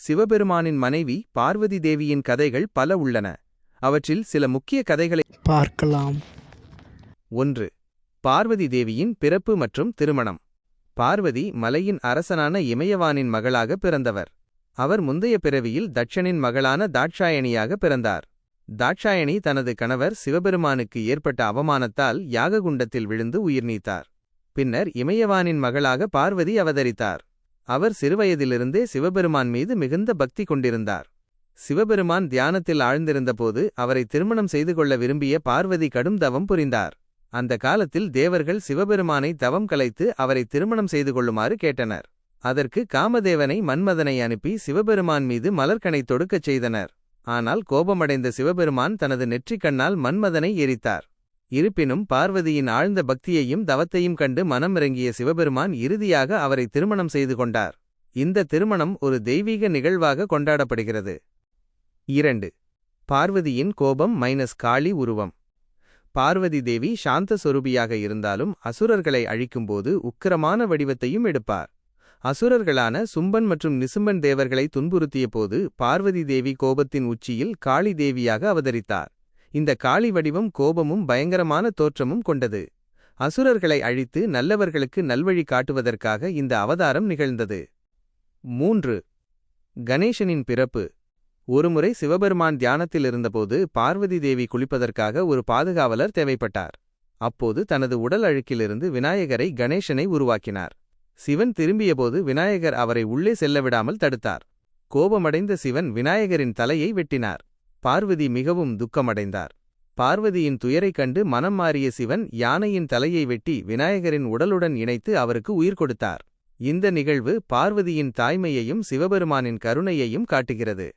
சிவபெருமானின் மனைவி பார்வதி தேவியின் கதைகள் பல உள்ளன. அவற்றில் சில முக்கிய கதைகளை பார்க்கலாம். 1. பார்வதி தேவியின் பிறப்பு மற்றும் திருமணம். பார்வதி மலையின் அரசனான இமயவானின் மகளாக பிறந்தவர். அவர் முந்தைய பிறவியில் தட்சனின் மகளான தாட்சாயணியாக பிறந்தார். தாட்சாயணி தனது கணவர் சிவபெருமானுக்கு ஏற்பட்ட அவமானத்தால் யாககுண்டத்தில் விழுந்து உயிர் நீத்தார். பின்னர் இமயவானின் மகளாக பார்வதி அவதரித்தார். அவர் சிறுவயதிலிருந்தே சிவபெருமான் மீது மிகுந்த பக்தி கொண்டிருந்தார். சிவபெருமான் தியானத்தில் ஆழ்ந்திருந்தபோது அவரை திருமணம் செய்து கொள்ள விரும்பிய பார்வதி கடும் தவம் புரிந்தார். அந்த காலத்தில் தேவர்கள் சிவபெருமானை தவம் கலைத்து அவரை திருமணம் செய்து கொள்ளுமாறு கேட்டனர். அதற்கு காமதேவனை மன்மதனை அனுப்பி சிவபெருமான் மீது மலர்கனை தொடுக்கச் செய்தனர். ஆனால் கோபமடைந்த சிவபெருமான் தனது நெற்றிக் கண்ணால் மன்மதனை எரித்தார். இருப்பினும் பார்வதியின் ஆழ்ந்த பக்தியையும் தவத்தையும் கண்டு மனமிறங்கிய சிவபெருமான் இறுதியாக அவரை திருமணம் செய்து கொண்டார். இந்த திருமணம் ஒரு தெய்வீக நிகழ்வாக கொண்டாடப்படுகிறது. 2. பார்வதியின் கோபம் காளி உருவம். பார்வதி தேவி சாந்த சொரூபியாக இருந்தாலும் அசுரர்களை அழிக்கும்போது உக்கிரமான வடிவத்தையும் எடுப்பார். அசுரர்களான சும்பன் மற்றும் நிசும்பன் தேவர்களை துன்புறுத்திய போது பார்வதி தேவி கோபத்தின் உச்சியில் காளி தேவியாக அவதரித்தார். இந்த காளி வடிவம் கோபமும் பயங்கரமான தோற்றமும் கொண்டது. அசுரர்களை அழித்து நல்லவர்களுக்கு நல்வழி காட்டுவதற்காக இந்த அவதாரம் நிகழ்ந்தது. 3. கணேசனின் பிறப்பு. ஒருமுறை சிவபெருமான் தியானத்தில் இருந்தபோது பார்வதி தேவி குளிப்பதற்காக ஒரு பாதுகாவலர் தேவைப்பட்டார். அப்போது தனது உடல் அழுக்கிலிருந்து விநாயகரை கணேசனை உருவாக்கினார். சிவன் திரும்பியபோது விநாயகர் அவரை உள்ளே செல்லவிடாமல் தடுத்தார். கோபமடைந்த சிவன் விநாயகரின் தலையை வெட்டினார். பார்வதி மிகவும் துக்கமடைந்தார். பார்வதியின் துயரைக் கண்டு மனம் மாறிய சிவன் யானையின் தலையை வெட்டி விநாயகரின் உடலுடன் இணைத்து அவருக்கு உயிர் கொடுத்தார். இந்த நிகழ்வு பார்வதியின் தாய்மையையும் சிவபெருமானின் கருணையையும் காட்டுகிறது.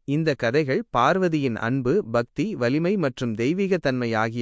இந்த கதைகள் பார்வதியின் அன்பு, பக்தி, வலிமை மற்றும் தெய்வீகத்தன்மை ஆகிய